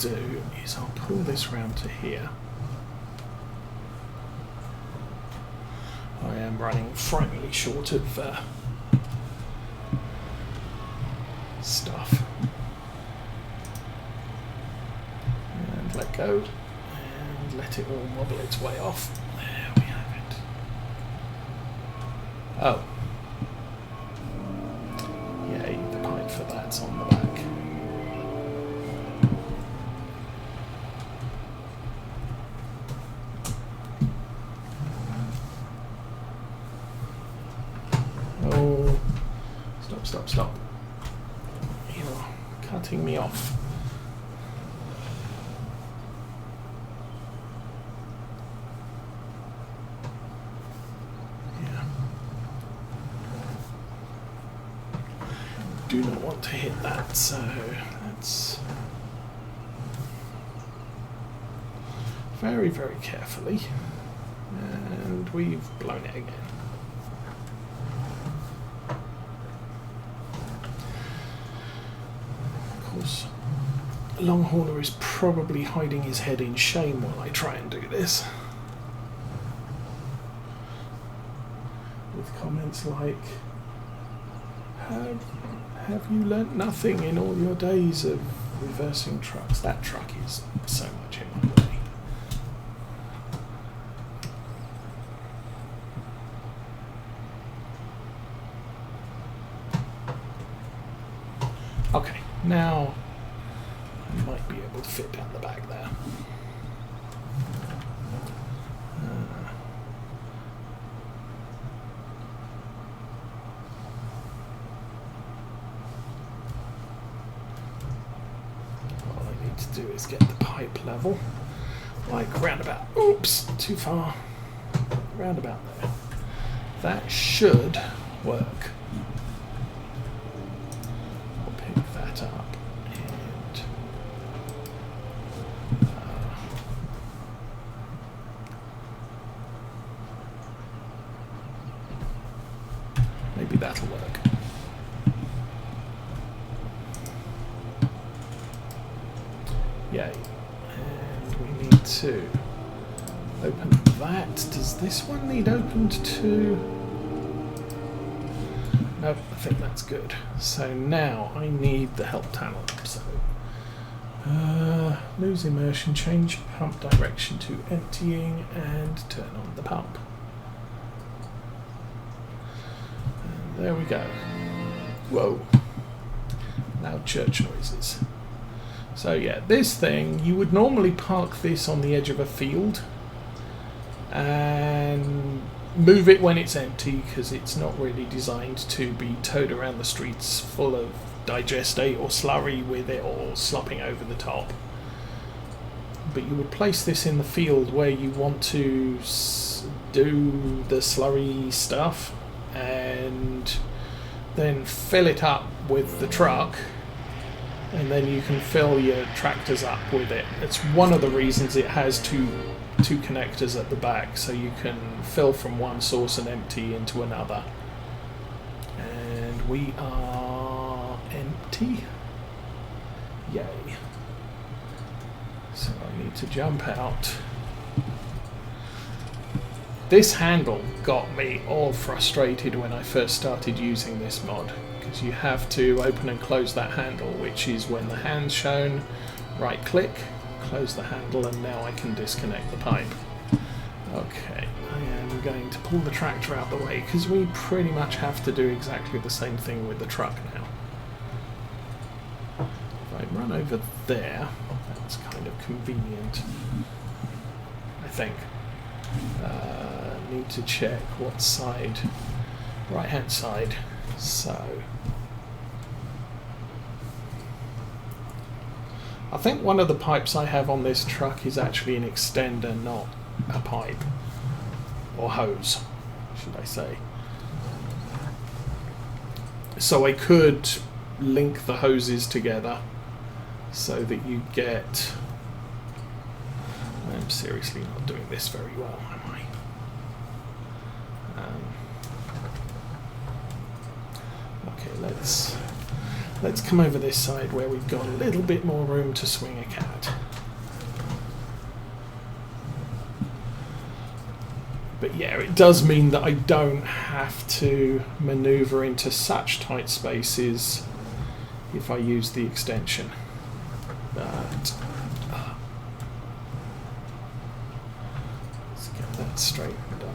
do is I'll pull this round to here. I am running frightfully short of stuff. And let go. And let it all wobble its way off. There we have it. Oh. Yay, the pipe for that's on the back. Oh, stop. You're cutting me off. Yeah. Do not want to hit that, so let's very, very carefully. And we've blown it again. Longhorner is probably hiding his head in shame while I try and do this. With comments like, have you learnt nothing in all your days of reversing trucks? That truck is so much in my way. Okay, now I might be able to fit down the back there. All I need to do is get the pipe level, like round about, oops, too far, round about there. That should work. Up and maybe that'll work. Yay. And we need to open that. Does this one need opened too? No, I think that's good. So now I need the help tunnel. So lose immersion, change pump direction to emptying, and turn on the pump. And there we go. Whoa. Loud church noises. So yeah, this thing, you would normally park this on the edge of a field and move it when it's empty, because it's not really designed to be towed around the streets full of digestate or slurry with it or slopping over the top. But you would place this in the field where you want to do the slurry stuff and then fill it up with the truck, and then you can fill your tractors up with it. It's one of the reasons it has two connectors at the back, so you can fill from one source and empty into another. And we are empty. Yay. So I need to jump out. This handle got me all frustrated when I first started using this mod, because you have to open and close that handle, which is when the hand's shown, right click, close the handle, and now I can disconnect the pipe. Okay, I am going to pull the tractor out the way, because we pretty much have to do exactly the same thing with the truck now. If I run over there, that's kind of convenient, I think. Need to check what side, right hand side, so I think one of the pipes I have on this truck is actually an extender, not a pipe, or hose, should I say. So I could link the hoses together so that you get... I'm seriously not doing this very well, am I? Okay, Let's come over this side where we've got a little bit more room to swing a cat. But yeah, it does mean that I don't have to maneuver into such tight spaces if I use the extension. But let's get that straightened up.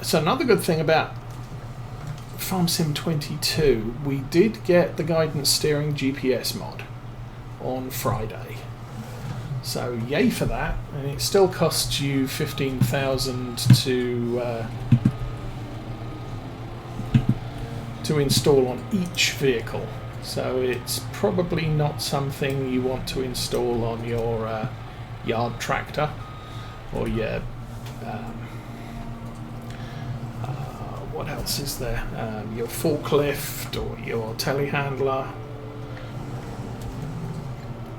So another good thing about Farm Sim 22, we did get the guidance steering GPS mod on Friday. So yay for that, and it still costs you 15,000 to install on each vehicle. So it's probably not something you want to install on your yard tractor or your what else is there? Your forklift or your telehandler.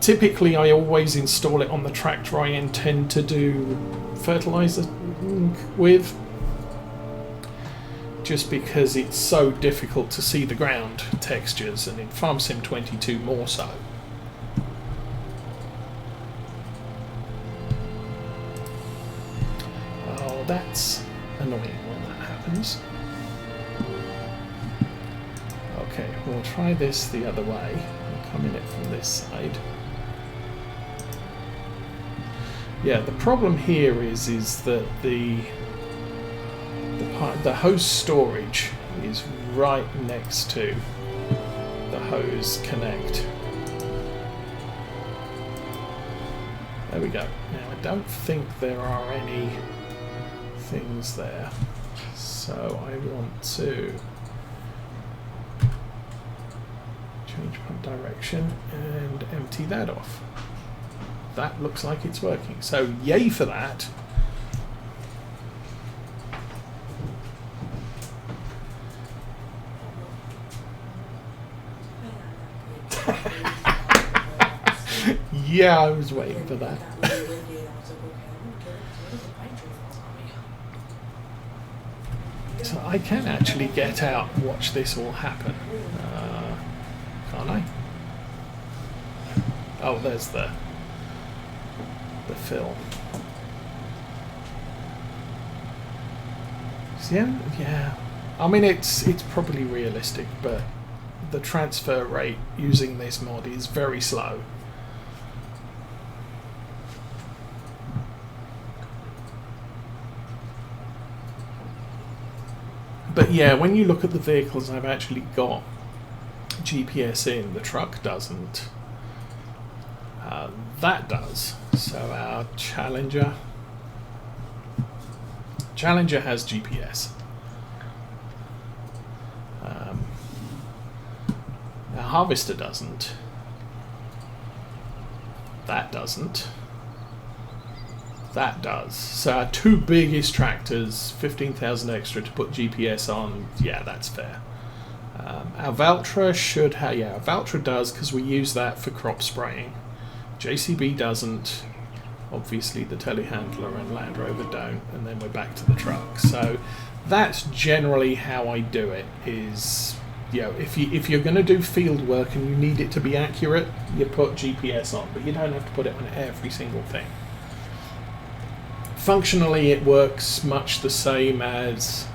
Typically, I always install it on the tractor I intend to do fertilizer with, just because it's so difficult to see the ground textures, and in Farm Sim 22 more so. Oh, that's annoying when that happens. Okay, we'll try this the other way. We'll come in it from this side. Yeah, the problem here is that the hose storage is right next to the hose connect. There we go. Now I don't think there are any things there, so I want to change pump direction and empty that off. That looks like it's working. So yay for that. Yeah, I was waiting for that. So I can actually get out and watch this all happen. Can't I? Oh, there's the film. So yeah. I mean, it's probably realistic, but the transfer rate using this mod is very slow. But yeah, when you look at the vehicles I've actually got GPS in, the truck doesn't. That does. So our Challenger has GPS. Our Harvester doesn't. That doesn't. That does. So our two biggest tractors, 15,000 extra to put GPS on. Yeah, that's fair. Our Valtra should have. Yeah, our Valtra does, because we use that for crop spraying. JCB doesn't. Obviously the telehandler and Land Rover don't, and then we're back to the truck. So that's generally how I do it. Is, you know, if you're going to do field work and you need it to be accurate, you put GPS on, but you don't have to put it on every single thing. Functionally, it works much the same as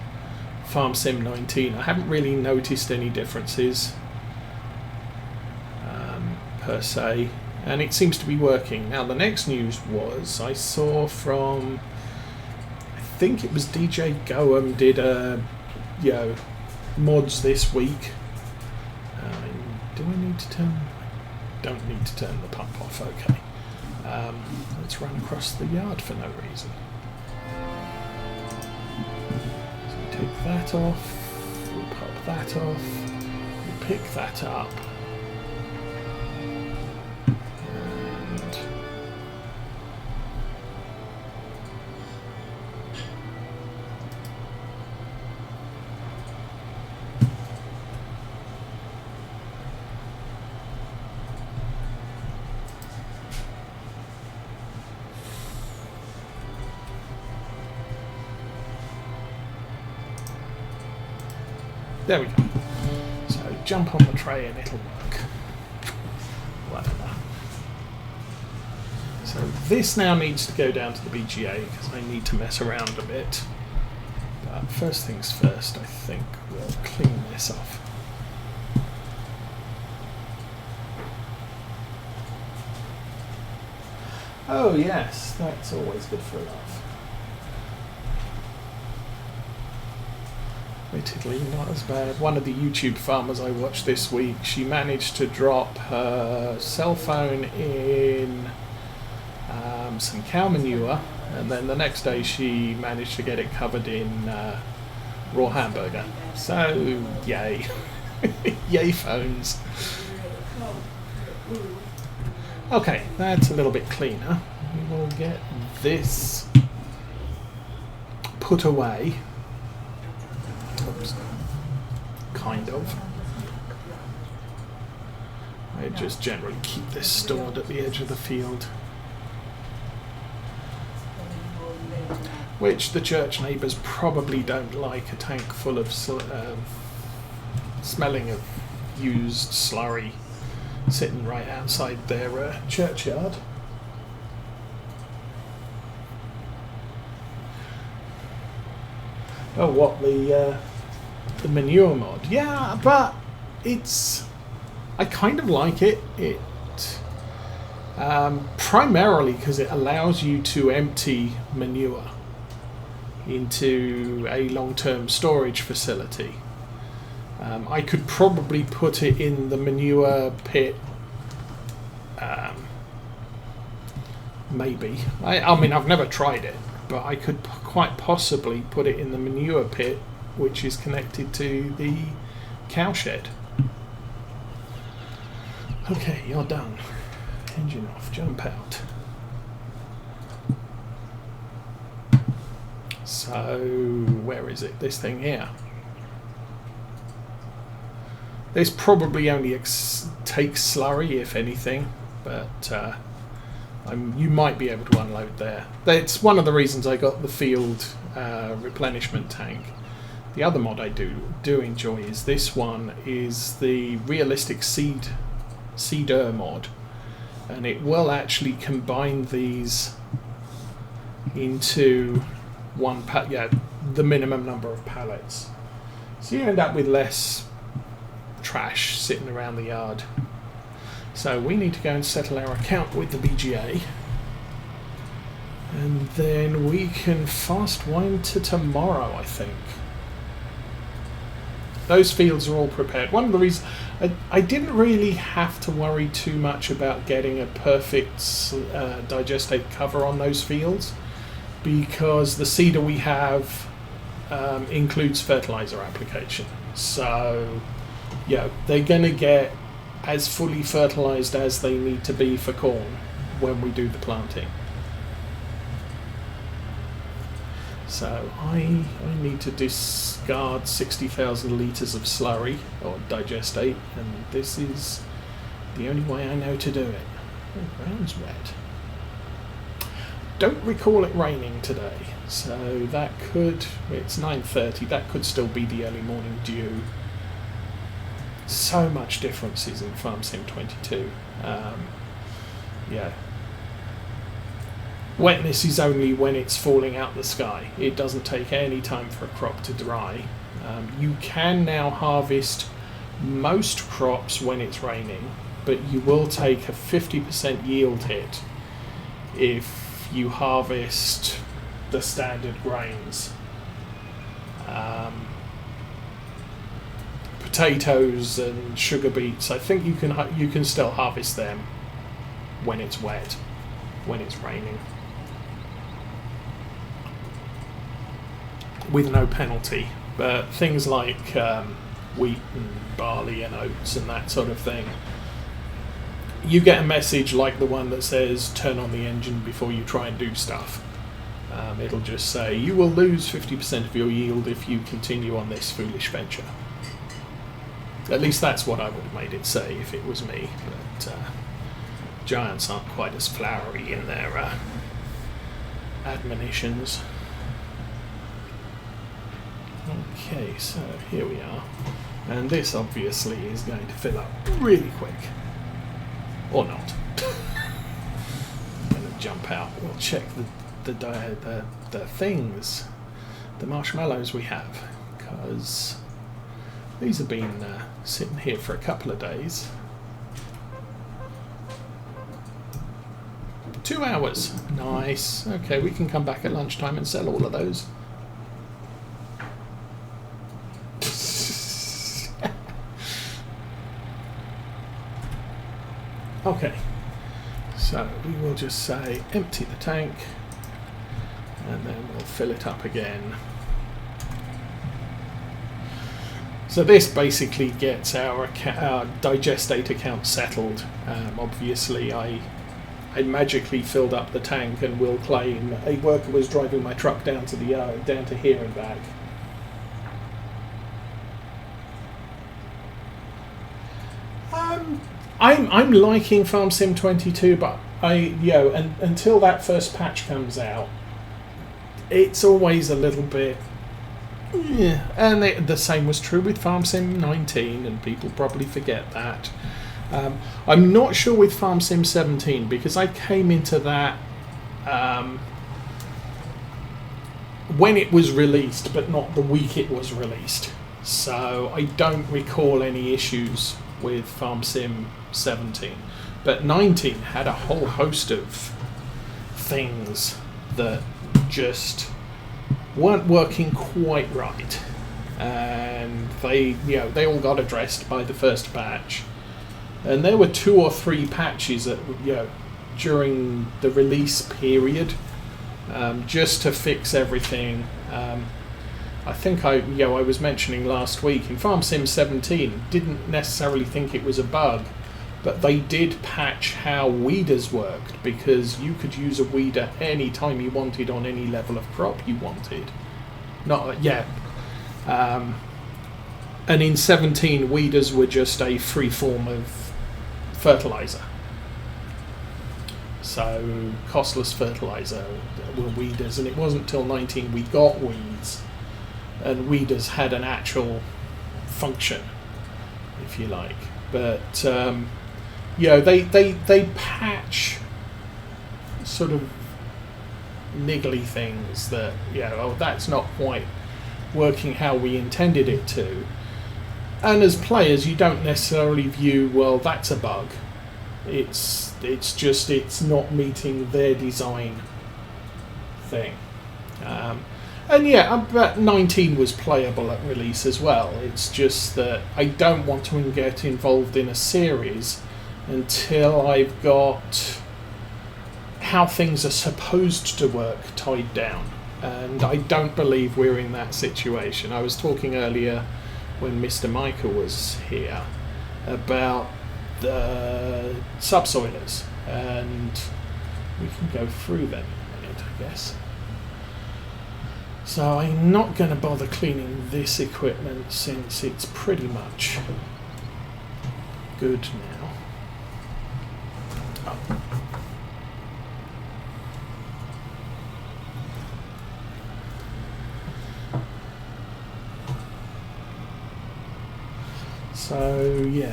Farm Sim 19. I haven't really noticed any differences per se, and it seems to be working. Now, the next news was I saw from, I think it was DJ Goem did mods this week. Do I need to turn? Don't need to turn the pump off. Okay. Let's run across the yard for no reason. So we take that off, we pop that off, we pick that up, and there we go. So jump on the tray and it'll work. Whatever. So this now needs to go down to the BGA because I need to mess around a bit. But first things first, I think we'll clean this off. Oh yes, that's always good for a laugh. Admittedly, not as bad. One of the YouTube farmers I watched this week, she managed to drop her cell phone in some cow manure, and then the next day she managed to get it covered in raw hamburger. So, yay. Yay phones. Okay, that's a little bit cleaner. We will get this put away. Oops. Kind of. I just generally keep this stored at the edge of the field. Which the church neighbours probably don't like, a tank full of smelling of used slurry sitting right outside their churchyard. Oh, what, the manure mod? Yeah, but it's... I kind of like it. Primarily because it allows you to empty manure into a long-term storage facility. I could probably put it in the manure pit, maybe. I mean, I've never tried it, but I could quite possibly put it in the manure pit, which is connected to the cowshed. Okay, you're done. Engine off, jump out. So, where is it? This thing here. This probably only takes slurry, if anything, but you might be able to unload there. That's one of the reasons I got the field replenishment tank. The other mod I do enjoy is this one, is the realistic Cedar mod, and it will actually combine these into one the minimum number of pallets, so you end up with less trash sitting around the yard. So we need to go and settle our account with the BGA, and then we can fast wind to tomorrow, I think. Those fields are all prepared. One of the reasons I didn't really have to worry too much about getting a perfect digestate cover on those fields, because the Cedar we have includes fertilizer application. So yeah, they're going to get as fully fertilized as they need to be for corn when we do the planting. So I need to discard 60,000 litres of slurry or digestate, and this is the only way I know to do it. The ground's wet. Don't recall it raining today, so that could, it's 9:30, that could still be the early morning dew. So much differences in Farm Sim 22. Yeah. Wetness is only when it's falling out the sky. It doesn't take any time for a crop to dry. You can now harvest most crops when it's raining, but you will take a 50% yield hit if you harvest the standard grains. Potatoes and sugar beets, I think you can still harvest them when it's wet, when it's raining, with no penalty. But things like wheat and barley and oats and that sort of thing, you get a message like the one that says turn on the engine before you try and do stuff. It'll just say you will lose 50% of your yield if you continue on this foolish venture. At least that's what I would have made it say if it was me, but giants aren't quite as flowery in their admonitions. Okay, so here we are. And this obviously is going to fill up really quick. Or not. I'm going to jump out. We'll check the things, the marshmallows we have, because these have been sitting here for a couple of days. 2 hours. Nice. Okay, we can come back at lunchtime and sell all of those. Okay, so we will just say empty the tank and then we'll fill it up again. So this basically gets our Digestate account settled. Obviously I magically filled up the tank and will claim a worker was driving my truck down to the yard, down to here and back. I'm liking Farm Sim 22, but until that first patch comes out, it's always a little bit. Yeah, and the same was true with Farm Sim 19, and people probably forget that. I'm not sure with Farm Sim 17 because I came into that when it was released, but not the week it was released. So I don't recall any issues with Farm Sim 17. But 19 had a whole host of things that just weren't working quite right. And they all got addressed by the first patch. And there were 2 or 3 patches that, during the release period, just to fix everything. I think I was mentioning last week in Farm Sim 17, didn't necessarily think it was a bug, but they did patch how weeders worked, because you could use a weeder any time you wanted on any level of crop you wanted. And in 17, weeders were just a free form of fertilizer. So costless fertilizer were weeders, and it wasn't till 19 we got weeds. And weeders had an actual function, if you like. But they patch sort of niggly things that that's not quite working how we intended it to. And as players, you don't necessarily view, well, that's a bug. It's just it's not meeting their design thing. But 19 was playable at release as well. It's just that I don't want to get involved in a series until I've got how things are supposed to work tied down. And I don't believe we're in that situation. I was talking earlier when Mr. Michael was here about the Subsoilers, and we can go through them in a minute, I guess. So I'm not going to bother cleaning this equipment since it's pretty much good now. Oh.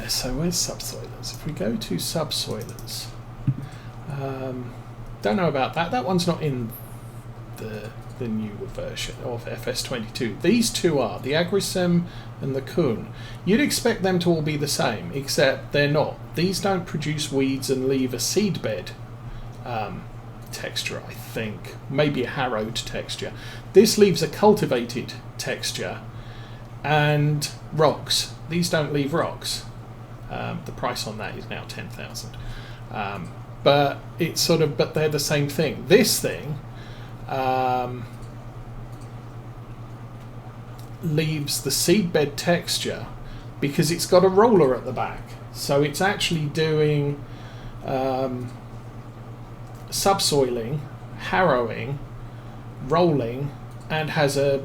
So where's Subsoilers? If we go to Subsoilers, don't know about that. That one's not in the new version of FS22. These two are, the Agrisim and the Kun. You'd expect them to all be the same, except they're not. These don't produce weeds and leave a seedbed texture, I think. Maybe a harrowed texture. This leaves a cultivated texture and rocks. These don't leave rocks. The price on that is now 10,000. But it's but they're the same thing. This thing leaves the seedbed texture because it's got a roller at the back. So it's actually doing subsoiling, harrowing, rolling, and has a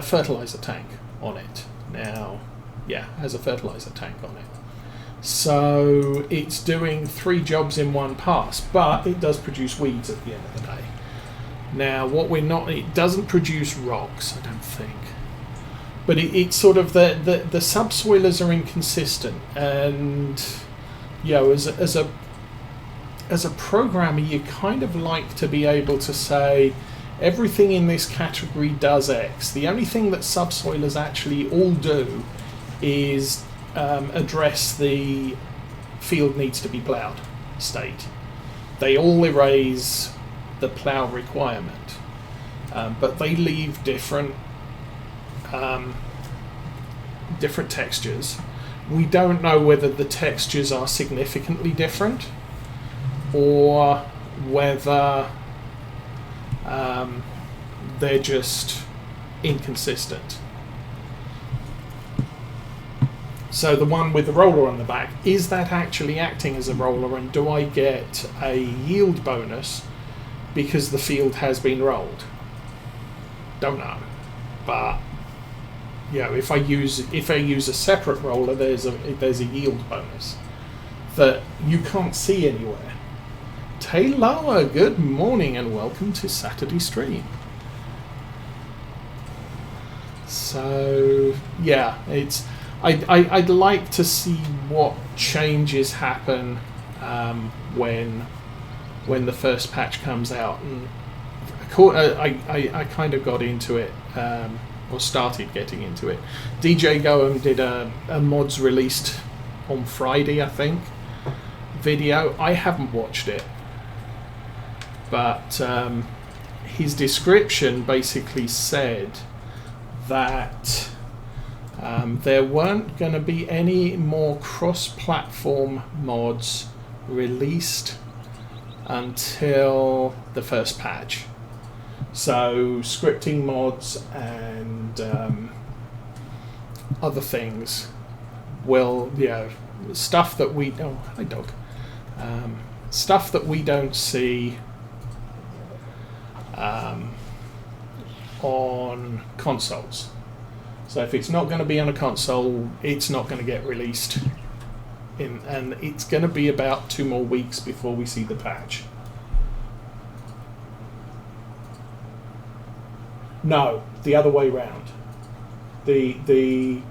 fertilizer tank on it. Now, has a fertilizer tank on it. So it's doing 3 jobs in one pass, but it does produce weeds at the end of the day. Now, it doesn't produce rocks, I don't think. but it's sort of the subsoilers are inconsistent, and you know, as a programmer, you kind of like to be able to say everything in this category does X. The only thing that subsoilers actually all do is address the field needs to be ploughed state. They all erase the plough requirement, but they leave different textures. We don't know whether the textures are significantly different or whether they're just inconsistent. So the one with the roller on the back, is that actually acting as a roller, and do I get a yield bonus because the field has been rolled? Don't know. But you know, if I use a separate roller, there's a yield bonus that you can't see anywhere. Taylor, good morning and welcome to Saturday stream. So yeah, I'd like to see what changes happen when the first patch comes out, and I kind of got into it, or started getting into it. DJ Goem did a mods released on Friday, I think, video. I haven't watched it, but his description basically said that there weren't going to be any more cross-platform mods released until the first patch. So scripting mods and other things will, you know, stuff that we stuff that we don't see on consoles. So if it's not going to be on a console, it's not going to get released and it's going to be about 2 more weeks before we see the patch. No, the other way round. The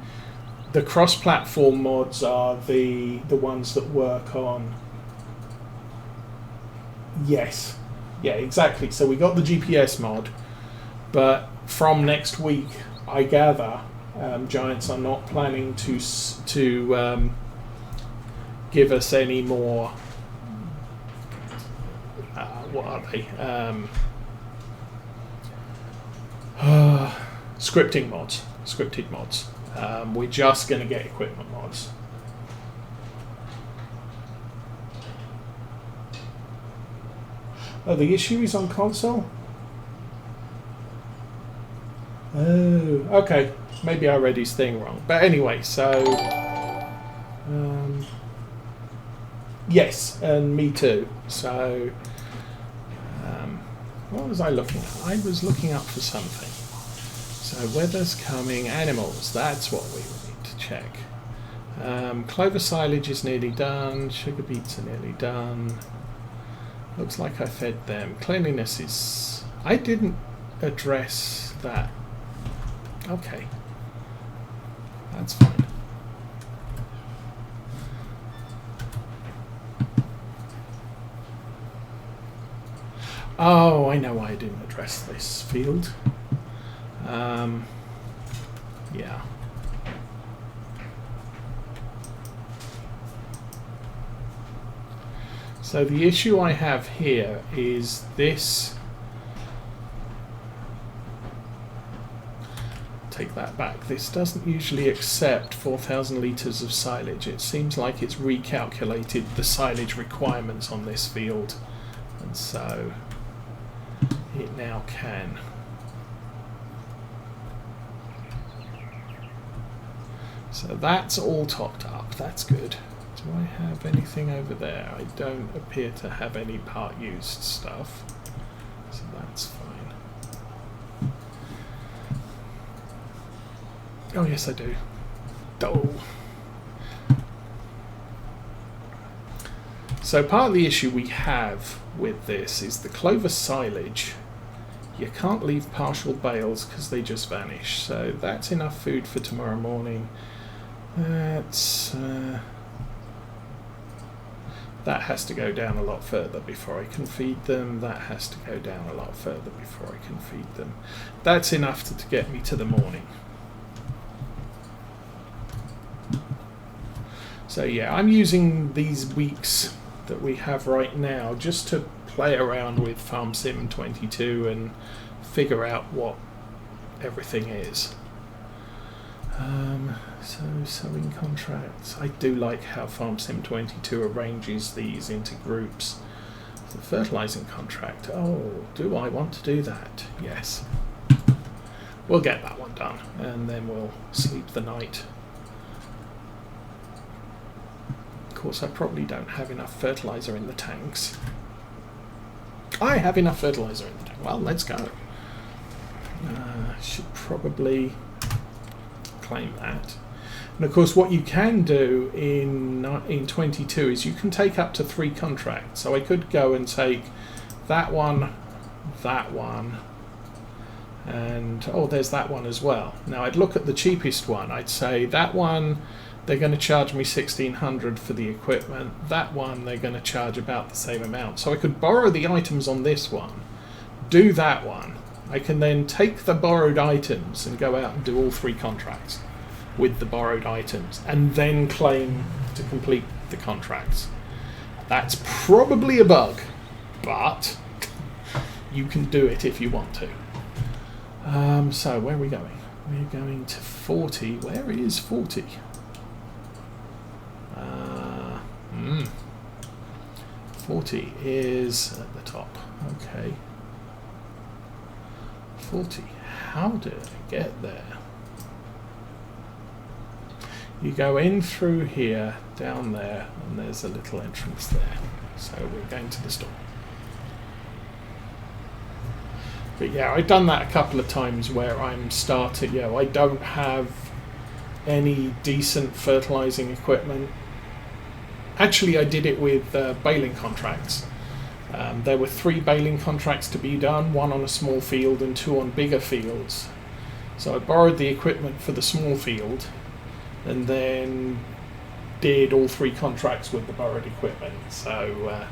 cross-platform mods are the ones that work on. Yes, yeah, exactly. So we got the GPS mod, but from next week, I gather Giants are not planning to give us any more. What are they? Scripting mods. Scripted mods. We're just going to get equipment mods. Oh, the issue is on console? Oh, okay. Maybe I read his thing wrong. But anyway, so... yes, and me too. So... what was I looking at? I was looking up for something. So weather's coming, animals, that's what we will need to check. Clover silage is nearly done, sugar beets are nearly done. Looks like I fed them. Cleanliness is... I didn't address that. Okay. That's fine. Oh, I know why I didn't address this field. Yeah. So the issue I have here is this. Take that back. This doesn't usually accept 4,000 litres of silage. It seems like it's recalculated the silage requirements on this field, and so it now can. So that's all topped up. That's good. Do I have anything over there? I don't appear to have any part used stuff, so that's fine. Oh yes, I do. Oh. So part of the issue we have with this is the clover silage You can't leave partial bales because they just vanish. So that's enough food for tomorrow morning. That has to go down a lot further before I can feed them. That has to go down a lot further before I can feed them. That's enough to get me to the morning. So yeah, I'm using these weeks that we have right now just to play around with Farm Sim 22 and figure out what everything is. So sewing contracts. I do like how Farm Sim 22 arranges these into groups. The fertilizing contract. Oh, do I want to do that? Yes. We'll get that one done and then we'll sleep the night. Of course, I probably don't have enough fertilizer in the tanks. I have enough fertilizer in the tank. Well, let's go. Should probably claim that. And of course, what you can do in 22 is you can take up to 3 contracts. So I could go and take that one, and oh, there's that one as well. Now I'd look at the cheapest one. I'd say that one, they're going to charge me 1,600 for the equipment. That one, they're going to charge about the same amount. So I could borrow the items on this one, do that one. I can then take the borrowed items and go out and do all 3 contracts with the borrowed items and then claim to complete the contracts. That's probably a bug, but you can do it if you want to. So where are we going? We're going to 40. Where is 40? 40 is at the top. Okay. 40. How did I get there? You go in through here, down there, and there's a little entrance there. So we're going to the store. But yeah, I've done that a couple of times where I'm starting, I don't have any decent fertilizing equipment. Actually, I did it with baling contracts. There were 3 baling contracts to be done, 1 on a small field and 2 on bigger fields. So I borrowed the equipment for the small field and then did all 3 contracts with the borrowed equipment. So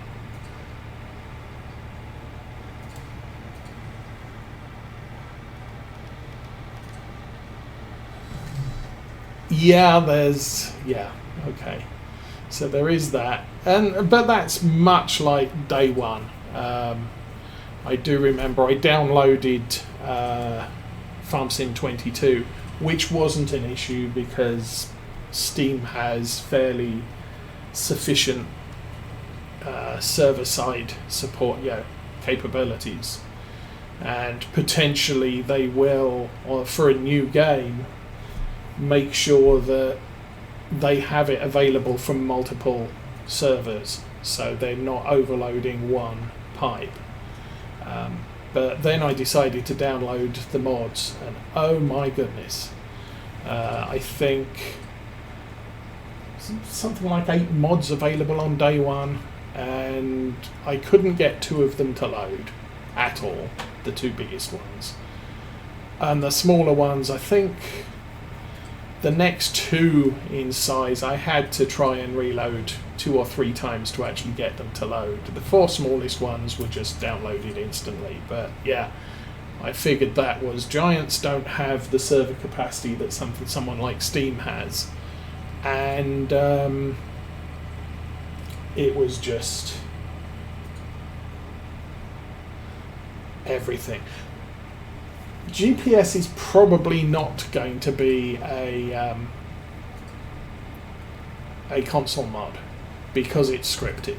okay. So there is that, but that's much like day one. I do remember I downloaded Farm Sim 22, which wasn't an issue because Steam has fairly sufficient server-side support capabilities, and potentially they will, or for a new game, make sure that they have it available from multiple servers, so they're not overloading one pipe. But then I decided to download the mods, and oh my goodness, I think something like 8 mods available on day one, and I couldn't get 2 of them to load at all, the 2 biggest ones. And the smaller ones, I think the next 2 in size, I had to try and reload 2 or 3 times to actually get them to load. The 4 smallest ones were just downloaded instantly, but yeah, I figured that was Giants don't have the server capacity that someone like Steam has, and it was just everything. GPS is probably not going to be a console mod because it's scripted.